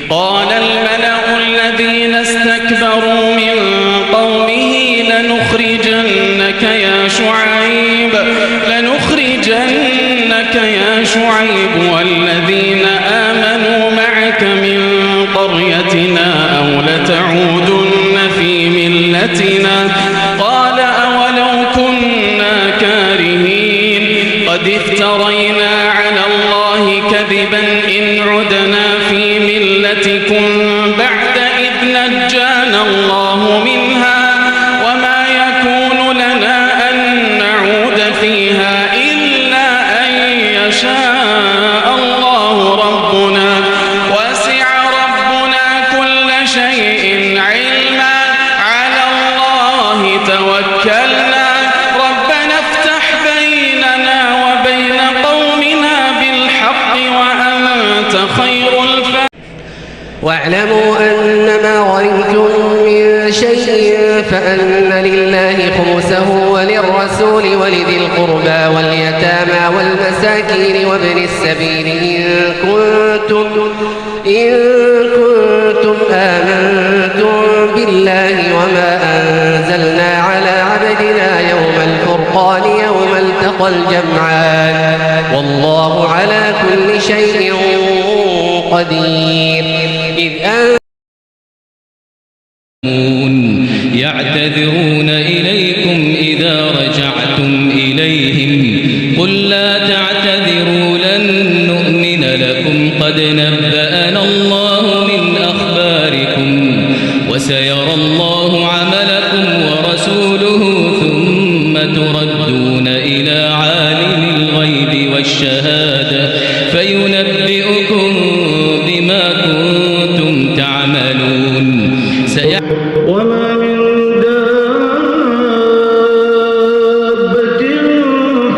قال الملأ الذين استكبروا من قومه لنخرجنك يا شعيب والذين آمنوا معك من قريتنا أو لتعودن في ملتنا قال أولو كنا كارهين قد افترينا على الله كذبا إن عدنا في ملتكم بعد إذ نجانا الله منها وما يكون لنا أن نعود فيها إلا أن يشاء الله ربنا وسع ربنا كل شيء علما على الله توكلنا ربنا افتح بيننا وبين قومنا بالحق وأنت خير الفاتحين. واعلموا أنما غنمتم من شيء فأن لله خمسه وللرسول ولذي القربى واليتامى والمساكين وابن السبيل إن كنتم آمنتم بالله وما أنزلنا على عبدنا يوم الفرقان يوم التقى الجمعان والله على كل شيء قدير. يعتذرون إليكم إذا رجعتم إليهم قل لا تعتذروا لن نؤمن لكم قد نبأنا الله من أخباركم وسيرى الله عملكم ورسوله ثم تردون إلى عالم الغيب والشهادة فينبئكم بما كنتم تعملون. وما من دابة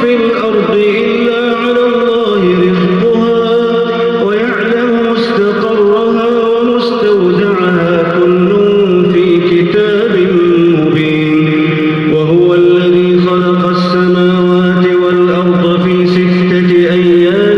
في الأرض إلا على الله رزقها ويعلم مستقرها ومستودعها كل في كتاب مبين. وهو الذي خلق السماوات والأرض في 6 أيام